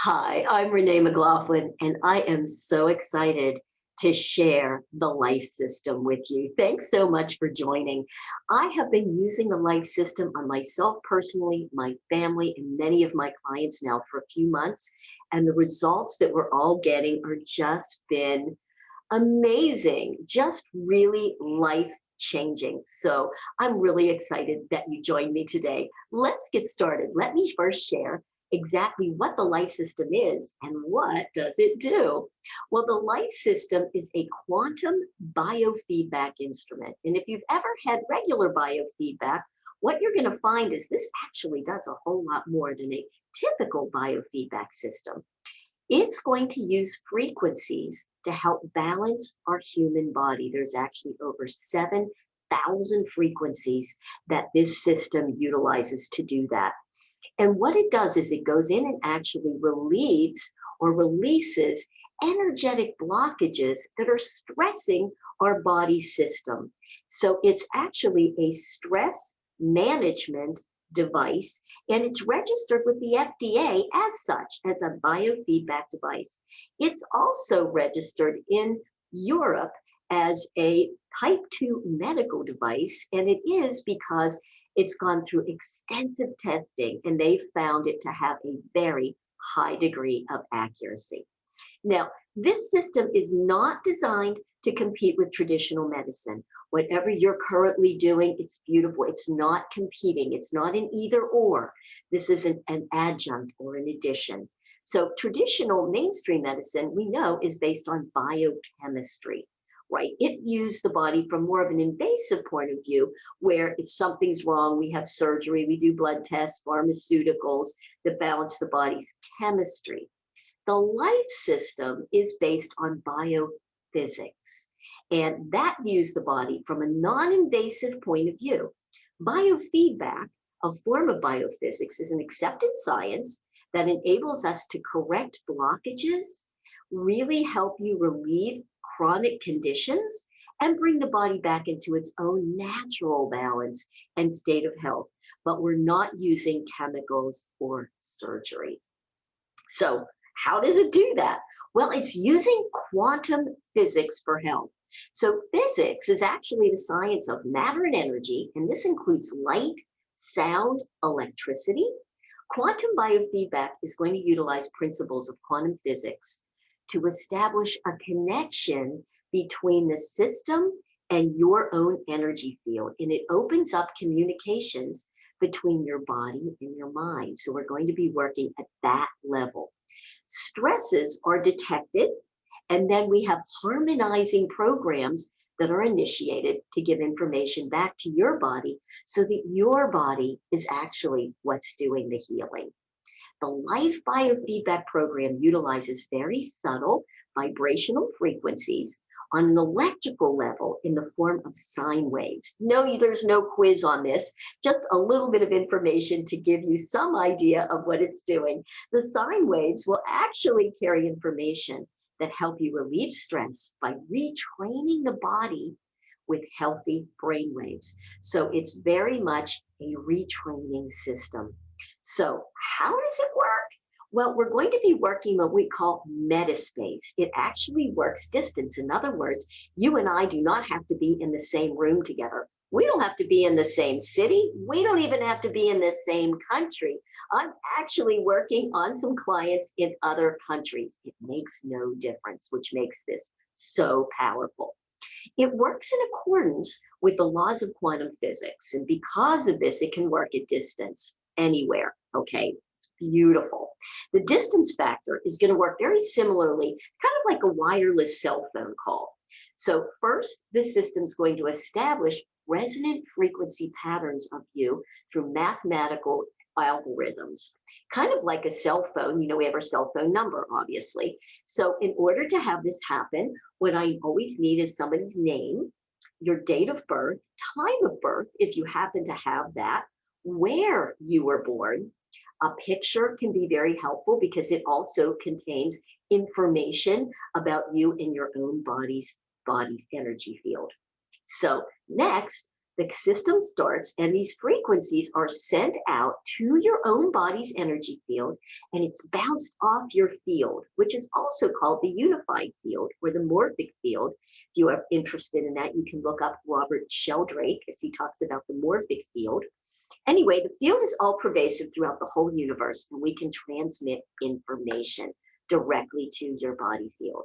Hi, I'm Renee McLaughlin, and I am so excited to share the Life System with you. Thanks so much for joining. I have been using the Life System on myself personally, my family, and many of my clients now for a few months, and the results that we're all getting are just been amazing, just really life changing. So I'm really excited that you joined me today. Let's get started. Let me first share exactly what the life system is and what does it do. Well, the life system is a quantum biofeedback instrument. And if you've ever had regular biofeedback, what you're going to find is this actually does a whole lot more than a typical biofeedback system. It's going to use frequencies to help balance our human body. There's actually over 7,000 frequencies that this system utilizes to do that. And what it does is it goes in and actually relieves or releases energetic blockages that are stressing our body system. So it's actually a stress management device, and it's registered with the FDA as such, as a biofeedback device. It's also registered in Europe as a type 2 medical device, and it is because it's gone through extensive testing and they found it to have a very high degree of accuracy. Now, this system is not designed to compete with traditional medicine. Whatever you're currently doing, it's beautiful. It's not competing. It's not an either or. This is an adjunct or an addition. So traditional mainstream medicine, we know, is based on biochemistry, right? It views the body from more of an invasive point of view, where if something's wrong, we have surgery, we do blood tests, pharmaceuticals that balance the body's chemistry. The life system is based on biophysics, and that views the body from a non invasive point of view. Biofeedback, a form of biophysics, is an accepted science that enables us to correct blockages, really help you relieve chronic conditions, and bring the body back into its own natural balance and state of health. But we're not using chemicals or surgery. So, how does it do that? Well, it's using quantum physics for health. So, physics is actually the science of matter and energy, and this includes light, sound, electricity. Quantum biofeedback is going to utilize principles of quantum physics to establish a connection between the system and your own energy field, and it opens up communications between your body and your mind. So, we're going to be working at that level. Stresses are detected, and then we have harmonizing programs that are initiated to give information back to your body so that your body is actually what's doing the healing. The Life Biofeedback program utilizes very subtle vibrational frequencies on an electrical level in the form of sine waves. No, there's no quiz on this, just a little bit of information to give you some idea of what it's doing. The sine waves will actually carry information that help you relieve stress by retraining the body with healthy brain waves. So it's very much a retraining system. So, how does it work? Well, we're going to be working what we call Metaspace. It actually works distance. In other words, you and I do not have to be in the same room together. We don't have to be in the same city. We don't even have to be in the same country. I'm actually working on some clients in other countries. It makes no difference, which makes this so powerful. It works in accordance with the laws of quantum physics. And because of this, it can work at distance anywhere. Okay, it's beautiful. The distance factor is going to work very similarly, kind of like a wireless cell phone call. So, first, this system is going to establish resonant frequency patterns of you through mathematical algorithms, kind of like a cell phone. We have our cell phone number, obviously. So, in order to have this happen, what I always need is somebody's name, your date of birth, time of birth, if you happen to have that, where you were born. A picture can be very helpful because it also contains information about you and your own body's body energy field. So next, The system starts, and these frequencies are sent out to your own body's energy field, and it's bounced off your field, which is also called the unified field or the morphic field. If you are interested in that, you can look up Robert Sheldrake as he talks about the morphic field. Anyway, the field is all pervasive throughout the whole universe, and we can transmit information directly to your body field.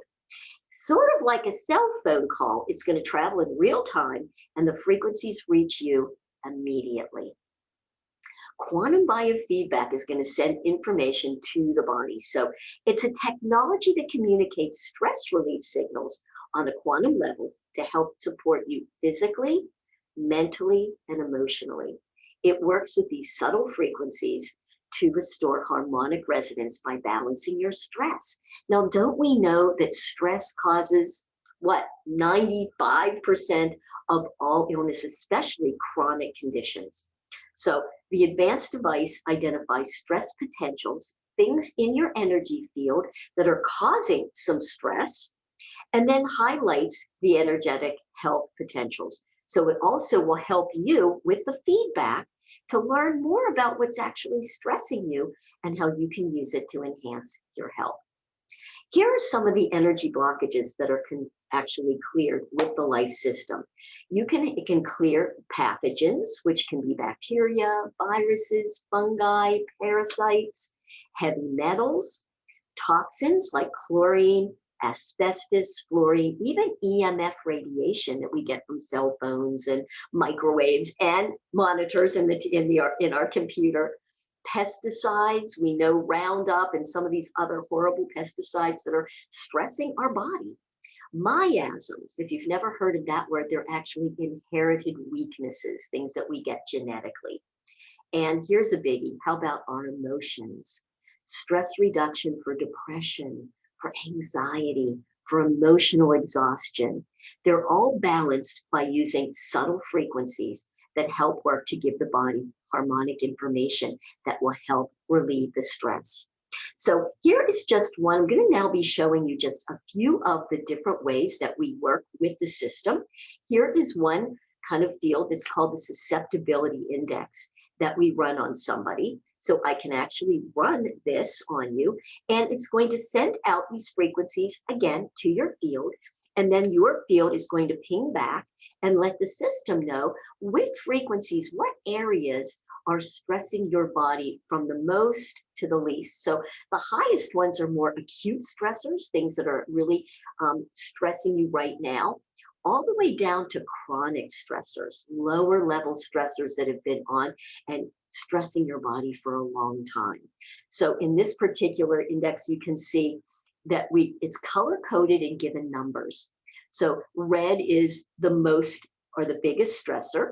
Sort of like a cell phone call, it's going to travel in real time, and the frequencies reach you immediately. Quantum biofeedback is going to send information to the body. So it's a technology that communicates stress relief signals on a quantum level to help support you physically, mentally, and emotionally. It works with these subtle frequencies to restore harmonic resonance by balancing your stress. Now, don't we know that stress causes what? 95% of all illness, especially chronic conditions. So the advanced device identifies stress potentials, things in your energy field that are causing some stress, and then highlights the energetic health potentials. So it also will help you with the feedback to learn more about what's actually stressing you and how you can use it to enhance your health. Here are some of the energy blockages that are actually cleared with the life system. It can clear pathogens, which can be bacteria, viruses, fungi, parasites, heavy metals, toxins like chlorine, asbestos, fluorine, even EMF radiation that we get from cell phones and microwaves and monitors in our computer. Pesticides, we know Roundup and some of these other horrible pesticides that are stressing our body. Miasms, if you've never heard of that word, they're actually inherited weaknesses, things that we get genetically. And here's a biggie. How about our emotions? Stress reduction for depression, for anxiety, for emotional exhaustion. They're all balanced by using subtle frequencies that help work to give the body harmonic information that will help relieve the stress. So here is just one. I'm going to now be showing you just a few of the different ways that we work with the system. Here is one kind of field that's called the susceptibility index that we run on somebody. So I can actually run this on you, and it's going to send out these frequencies again to your field. And then your field is going to ping back and let the system know which frequencies, what areas are stressing your body from the most to the least. So the highest ones are more acute stressors, things that are really stressing you right now, all the way down to chronic stressors, lower level stressors that have been on and stressing your body for a long time. So in this particular index, you can see that it's color coded and given numbers. So red is the most or the biggest stressor.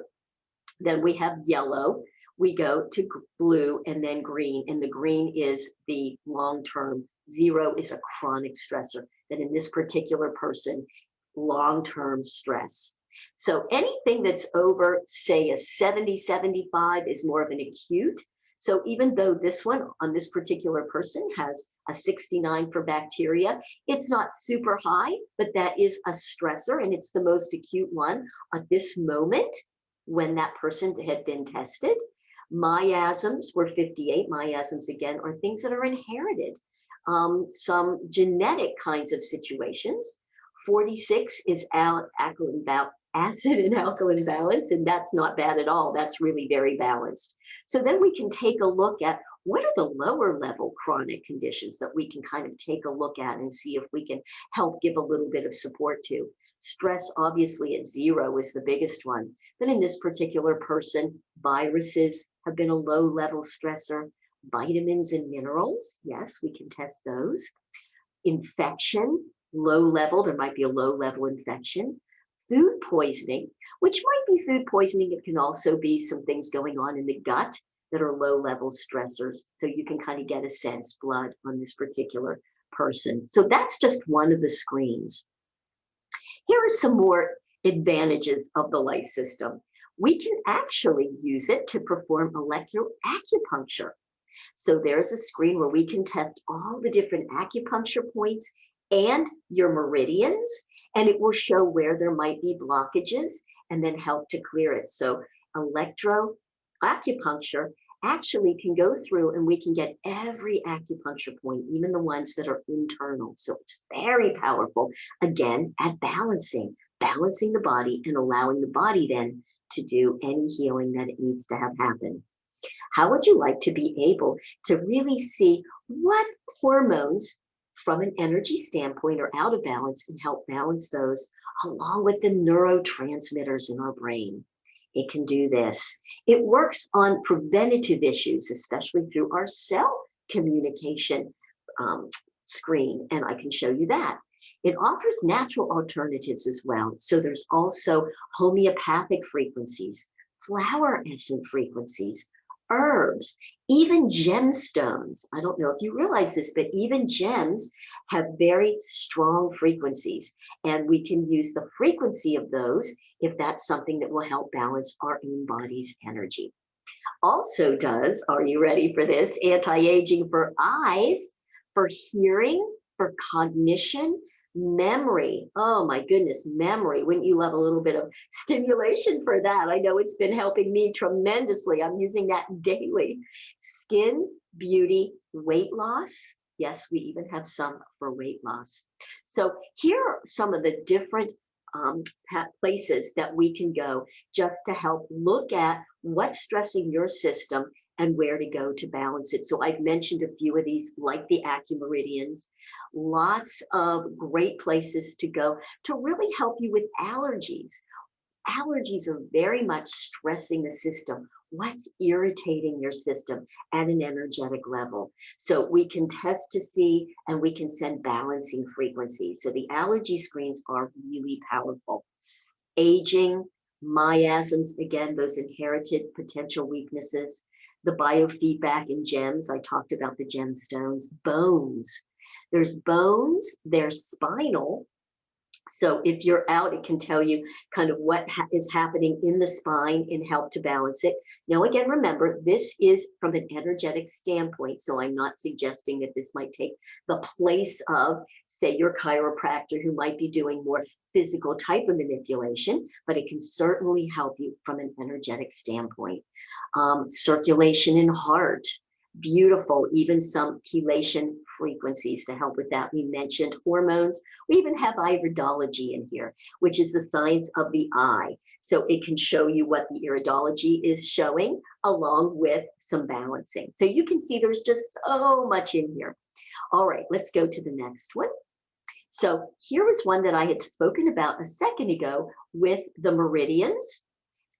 Then we have yellow. We go to blue and then green. And the green is the long-term. 0 is a chronic stressor that in this particular person, long-term stress. So anything that's over, say, a 70, 75 is more of an acute. So even though this one on this particular person has a 69 for bacteria, it's not super high, but that is a stressor, and it's the most acute one at this moment when that person had been tested. Miasms were 58. Miasms, again, are things that are inherited, some genetic kinds of situations. 46 is acid and alkaline balance, and that's not bad at all. That's really very balanced. So then we can take a look at what are the lower level chronic conditions that we can kind of take a look at and see if we can help give a little bit of support to. Stress, obviously, at 0 is the biggest one. But in this particular person, viruses have been a low level stressor. Vitamins and minerals, yes, we can test those. Infection, low level, there might be a low level infection. Food poisoning, which might be food poisoning. It can also be some things going on in the gut that are low level stressors. So you can kind of get a sense, blood on this particular person. So that's just one of the screens. Here are some more advantages of the life system. We can actually use it to perform molecular acupuncture. So there's a screen where we can test all the different acupuncture points and your meridians, and it will show where there might be blockages and then help to clear it. So acupuncture actually can go through and we can get every acupuncture point, even the ones that are internal. So it's very powerful, again, at balancing the body and allowing the body then to do any healing that it needs to have happen. How would you like to be able to really see what hormones from an energy standpoint are out of balance and help balance those along with the neurotransmitters in our brain? It can do this. It works on preventative issues, especially through our cell communication screen, and I can show you that. It offers natural alternatives as well. So there's also homeopathic frequencies, flower essence frequencies, herbs, even gemstones. I don't know if you realize this, but even gems have very strong frequencies, and we can use the frequency of those if that's something that will help balance our own body's energy. Also does, are you ready for this? Anti-aging for eyes, for hearing, for cognition, memory. Oh my goodness, memory. Wouldn't you love a little bit of stimulation for that? I know it's been helping me tremendously. I'm using that daily. Skin, beauty, weight loss. Yes, we even have some for weight loss. So here are some of the different places that we can go just to help look at what's stressing your system and where to go to balance it. So I've mentioned a few of these, like the acumeridians, lots of great places to go to really help you with allergies. Allergies are very much stressing the system. What's irritating your system at an energetic level? So we can test to see, and we can send balancing frequencies. So the allergy screens are really powerful. Aging, miasms, again, those inherited potential weaknesses. The biofeedback in gems, I talked about the gemstones. Bones. There's bones, there's spinal. So if you're out, it can tell you kind of what is happening in the spine and help to balance it. Now, again, remember, this is from an energetic standpoint. So I'm not suggesting that this might take the place of, say, your chiropractor who might be doing more physical type of manipulation, but it can certainly help you from an energetic standpoint. Circulation in heart. Beautiful, even some chelation frequencies to help with that. We mentioned hormones. We even have iridology in here, which is the science of the eye. So it can show you what the iridology is showing along with some balancing. So you can see there's just so much in here. All right, let's go to the next one. So here was one that I had spoken about a second ago with the meridians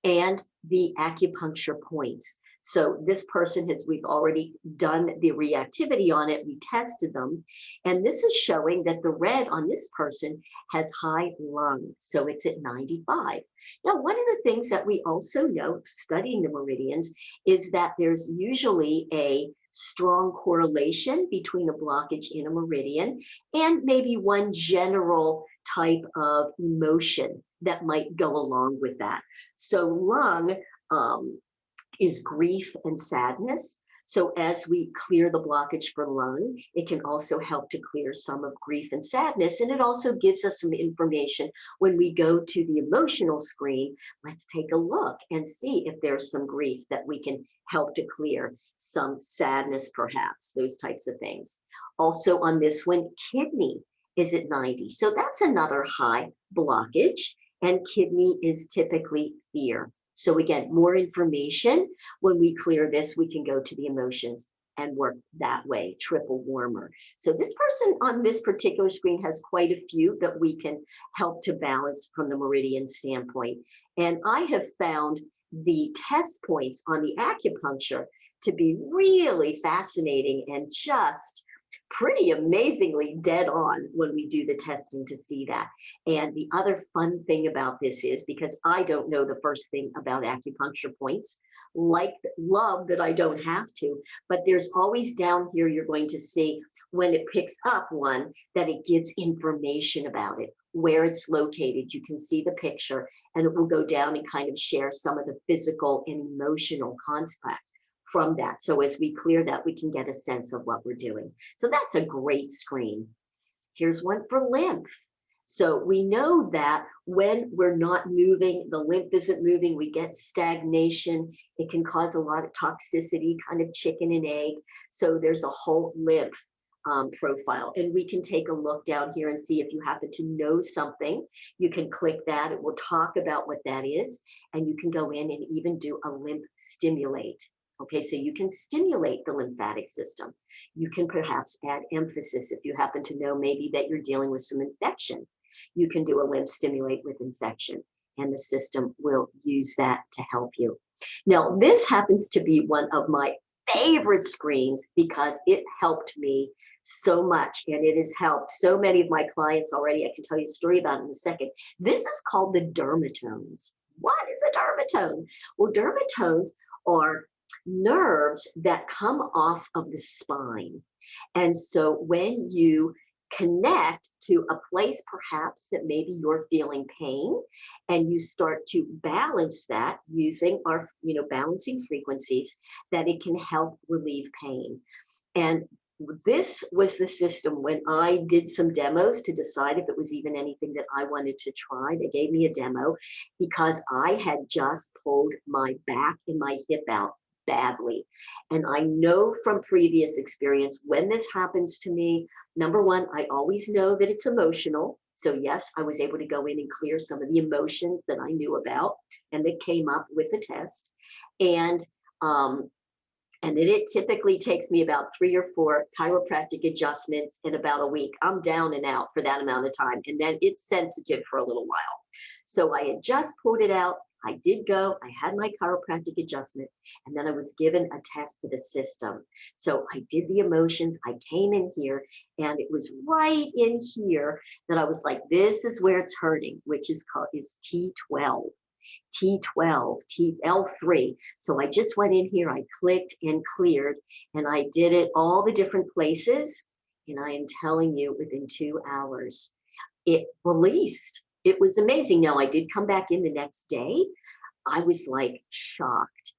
and the acupuncture points. So this person we've already done the reactivity on it. We tested them. And this is showing that the red on this person has high lung. So it's at 95. Now, one of the things that we also know studying the meridians is that there's usually a strong correlation between a blockage in a meridian and maybe one general type of emotion that might go along with that. So lung, is grief and sadness. So as we clear the blockage for lung, it can also help to clear some of grief and sadness. And it also gives us some information when we go to the emotional screen. Let's take a look and see if there's some grief that we can help to clear, some sadness perhaps, those types of things. Also on this one, kidney is at 90. So that's another high blockage, and kidney is typically fear. So again, more information. When we clear this, we can go to the emotions and work that way, triple warmer. So this person on this particular screen has quite a few that we can help to balance from the meridian standpoint. And I have found the test points on the acupuncture to be really fascinating and just pretty amazingly dead on when we do the testing to see that. And the other fun thing about this is, because I don't know the first thing about acupuncture points, love that I don't have to, but there's always down here, you're going to see when it picks up one, that it gives information about it, where it's located. You can see the picture, and it will go down and kind of share some of the physical and emotional contact from that. So as we clear that, we can get a sense of what we're doing. So that's a great screen. Here's one for lymph. So we know that when we're not moving, the lymph isn't moving, we get stagnation. It can cause a lot of toxicity, kind of chicken and egg. So there's a whole lymph profile. And we can take a look down here and see if you happen to know something. You can click that. It will talk about what that is. And you can go in and even do a lymph stimulate. Okay, so you can stimulate the lymphatic system. You can perhaps add emphasis if you happen to know maybe that you're dealing with some infection. You can do a lymph stimulate with infection, and the system will use that to help you. Now, this happens to be one of my favorite screens because it helped me so much, and it has helped so many of my clients already. I can tell you a story about it in a second. This is called the dermatones. What is a dermatome? Well, dermatones are nerves that come off of the spine. And so when you connect to a place perhaps that maybe you're feeling pain, and you start to balance that using our balancing frequencies, that it can help relieve pain. And this was the system when I did some demos to decide if it was even anything that I wanted to try. They gave me a demo because I had just pulled my back and my hip out badly. And I know from previous experience, when this happens to me, number one, I always know that it's emotional. So yes, I was able to go in and clear some of the emotions that I knew about and that came up with the test. And then it typically takes me about 3 or 4 chiropractic adjustments in about a week. I'm down and out for that amount of time. And then it's sensitive for a little while. So I had just pulled it out. I did go, I had my chiropractic adjustment, and then I was given a test for the system. So I did the emotions, I came in here, and it was right in here that I was like, this is where it's hurting, which is T12. T12, TL3. So I just went in here, I clicked and cleared, and I did it all the different places. And I am telling you, within 2 hours, it released. It was amazing. Now, I did come back in the next day. I was like shocked.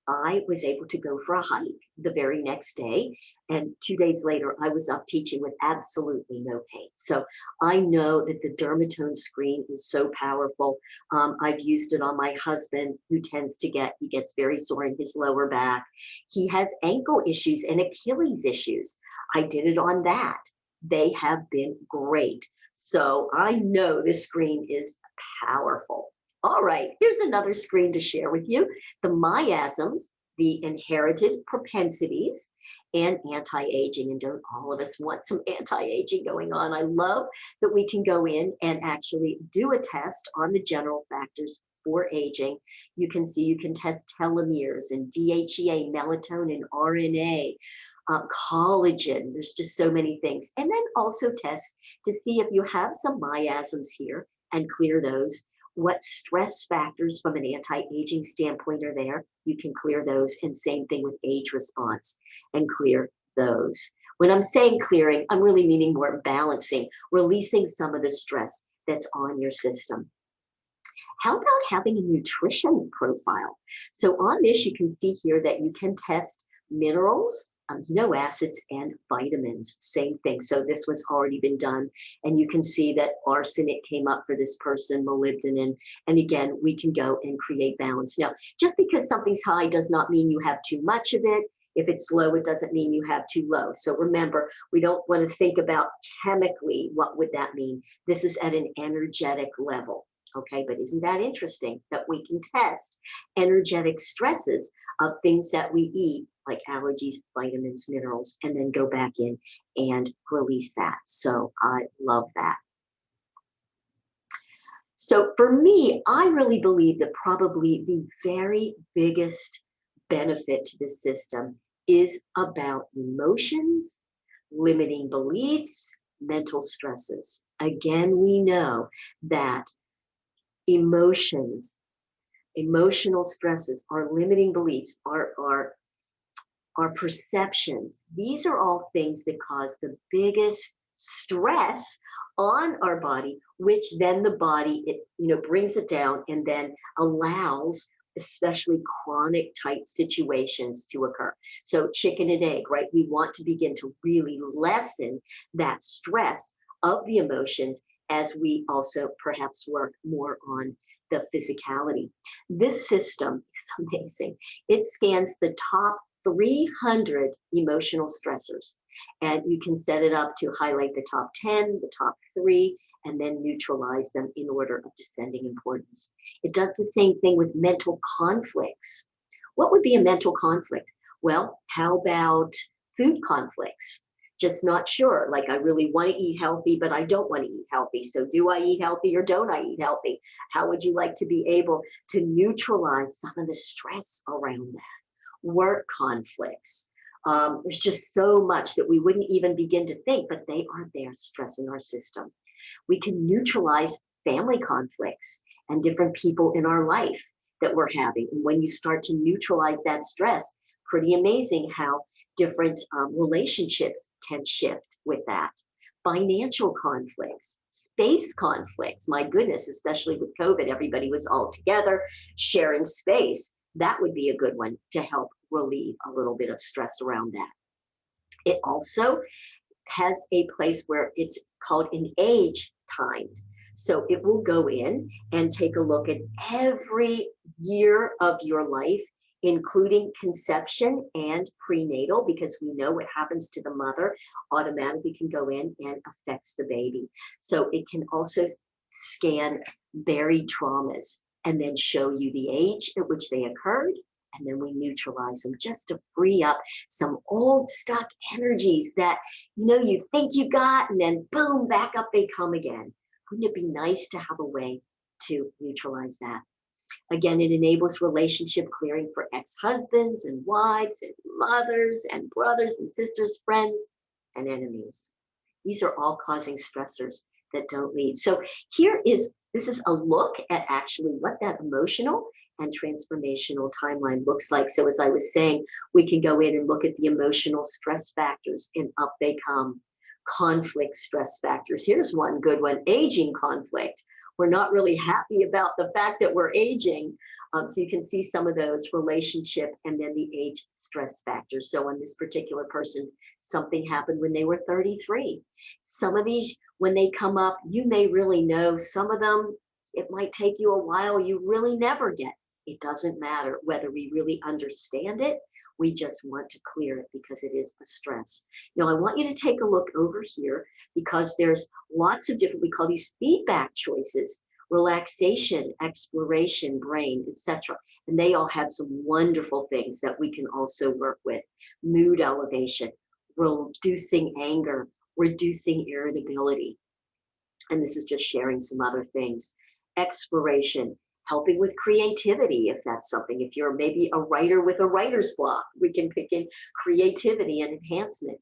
I was able to go for a hike the very next day. And 2 days later, I was up teaching with absolutely no pain. So I know that the dermatome screen is so powerful. I've used it on my husband, who he gets very sore in his lower back. He has ankle issues and Achilles issues. I did it on that. They have been great. So I know this screen is powerful. All right, here's another screen to share with you. The MIASMS, the inherited propensities, and anti-aging. And don't all of us want some anti-aging going on? I love that we can go in and actually do a test on the general factors for aging. You can see you can test telomeres and DHEA, melatonin, RNA, collagen. There's just so many things. And then also test to see if you have some miasms here and clear those. What stress factors from an anti-aging standpoint are there? You can clear those, and same thing with age response, and clear those. When I'm saying clearing, I'm really meaning more balancing, releasing some of the stress that's on your system. How about having a nutrition profile? So on this, you can see here that you can test minerals, amino acids, and vitamins, same thing. So this was already been done. And you can see that arsenic came up for this person, molybdenum. And again, we can go and create balance. Now, just because something's high does not mean you have too much of it. If it's low, it doesn't mean you have too low. So remember, we don't want to think about chemically, what would that mean? This is at an energetic level. Okay, but isn't that interesting that we can test energetic stresses of things that we eat, like allergies, vitamins, minerals, and then go back in and release that. So I love that. So for me, I really believe that probably the very biggest benefit to the system is about emotions, limiting beliefs, mental stresses. Again, we know that emotions, emotional stresses, our limiting beliefs, our perceptions, these are all things that cause the biggest stress on our body, which then the body, brings it down and then allows especially chronic type situations to occur. So chicken and egg, right? We want to begin to really lessen that stress of the emotions as we also perhaps work more on the physicality. This system is amazing. It scans the top 300 emotional stressors, and you can set it up to highlight the top 10, the top 3, and then neutralize them in order of descending importance. It does the same thing with mental conflicts. What would be a mental conflict? Well, how about food conflicts? Just not sure. Like, I really want to eat healthy, but I don't want to eat healthy. So do I eat healthy or don't I eat healthy? How would you like to be able to neutralize some of the stress around that? Work conflicts. There's just so much that we wouldn't even begin to think, but they are there stressing our system. We can neutralize family conflicts and different people in our life that we're having. And when you start to neutralize that stress, pretty amazing how different relationships can shift with that. Financial conflicts, space conflicts, my goodness, especially with COVID, everybody was all together sharing space. That would be a good one to help relieve a little bit of stress around that. It also has a place where it's called an age timed. So it will go in and take a look at every year of your life, including conception and prenatal, because we know what happens to the mother automatically can go in and affects the baby. So it can also scan buried traumas and then show you the age at which they occurred. And then we neutralize them just to free up some old stuck energies that, you think you got, and then boom, back up they come again. Wouldn't it be nice to have a way to neutralize that? Again, it enables relationship clearing for ex-husbands and wives and mothers and brothers and sisters, friends and enemies. These are all causing stressors that don't lead. So this is a look at actually what that emotional and transformational timeline looks like. So as I was saying, we can go in and look at the emotional stress factors, and up they come. Conflict stress factors. Here's one good one: aging conflict. We're not really happy about the fact that we're aging. So you can see some of those: relationship and then the age stress factors. So on this particular person, something happened when they were 33. Some of these, when they come up, you may really know. Some of them, it might take you a while. You really never get. It doesn't matter whether we really understand it. We just want to clear it because it is a stress. Now, I want you to take a look over here, because there's lots of different, we call these feedback choices: relaxation, exploration, brain, etc. And they all have some wonderful things that we can also work with. Mood elevation, reducing anger, reducing irritability. And this is just sharing some other things. Exploration, helping with creativity, if that's something. If you're maybe a writer with a writer's block, we can pick in creativity and enhancement.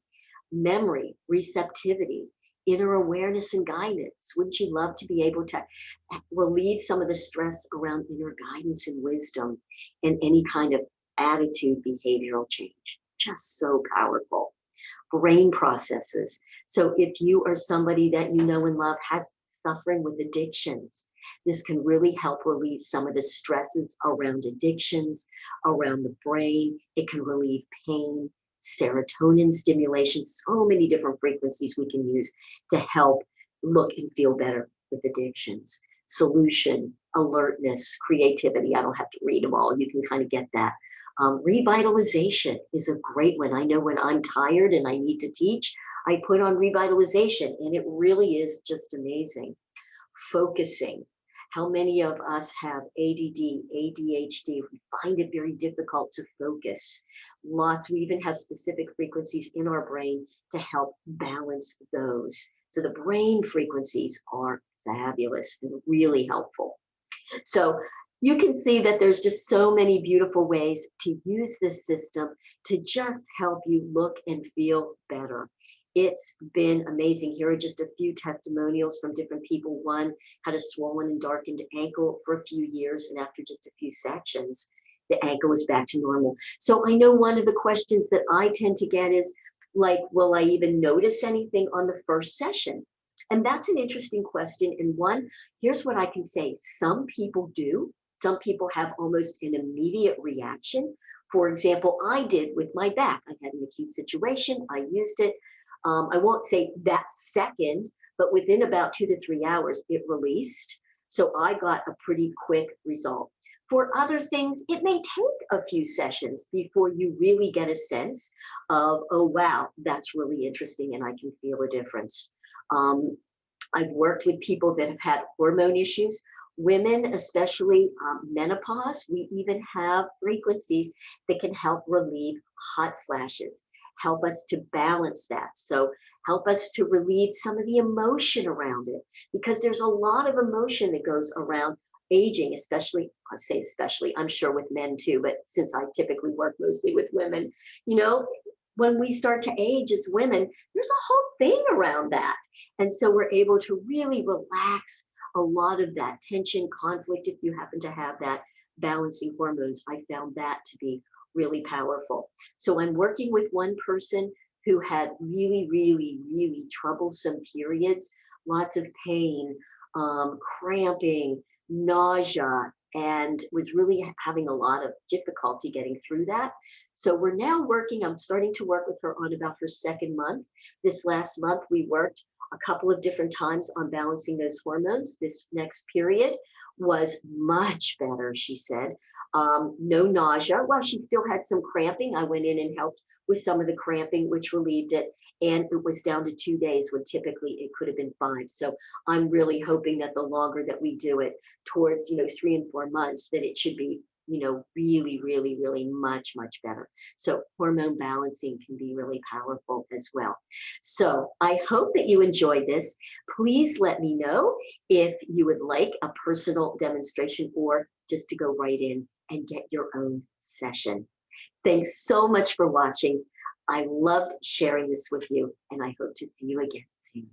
Memory, receptivity, inner awareness and guidance. Wouldn't you love to be able to relieve some of the stress around inner guidance and wisdom and any kind of attitude, behavioral change? Just so powerful. Brain processes. So if you are somebody that you know and love has suffering with addictions, this can really help relieve some of the stresses around addictions, around the brain. It can relieve pain, serotonin stimulation, so many different frequencies we can use to help look and feel better with addictions. Solution, alertness, creativity. I don't have to read them all. You can kind of get that. Revitalization is a great one. I know when I'm tired and I need to teach, I put on revitalization, and it really is just amazing. Focusing. How many of us have ADD, ADHD? We find it very difficult to focus. We even have specific frequencies in our brain to help balance those. So the brain frequencies are fabulous and really helpful. So you can see that there's just so many beautiful ways to use this system to just help you look and feel better. It's been amazing. Here are just a few testimonials from different people. One had a swollen and darkened ankle for a few years, and after just a few sections, the ankle was back to normal. So I know one of the questions that I tend to get is like, will I even notice anything on the first session? And that's an interesting question. And one, here's what I can say. Some people do. Some people have almost an immediate reaction. For example, I did with my back. I had an acute situation. I used it. I won't say that second, but within about 2 to 3 hours, it released. So I got a pretty quick result. For other things, it may take a few sessions before you really get a sense of, oh, wow, that's really interesting and I can feel a difference. Um, I've worked with people that have had hormone issues. Women, especially menopause, we even have frequencies that can help relieve hot flashes, help us to balance that. So help us to relieve some of the emotion around it, because there's a lot of emotion that goes around aging, especially, I say especially, I'm sure with men too, but since I typically work mostly with women, you know, when we start to age as women, there's a whole thing around that. And so we're able to really relax a lot of that tension, conflict, if you happen to have that, balancing hormones. I found that to be really powerful. So I'm working with one person who had really, really, really troublesome periods, lots of pain, cramping, nausea, and was really having a lot of difficulty getting through that. So we're now working, I'm starting to work with her on about her second month. This last month, we worked a couple of different times on balancing those hormones. This next period was much better, she said. No nausea. Well, she still had some cramping. I went in and helped with some of the cramping, which relieved it. And it was down to 2 days when typically it could have been 5. So I'm really hoping that the longer that we do it, towards 3 and 4 months, that it should be really, really, really much, much better. So hormone balancing can be really powerful as well. So I hope that you enjoyed this. Please let me know if you would like a personal demonstration or just to go right in and get your own session. Thanks so much for watching. I loved sharing this with you, and I hope to see you again soon.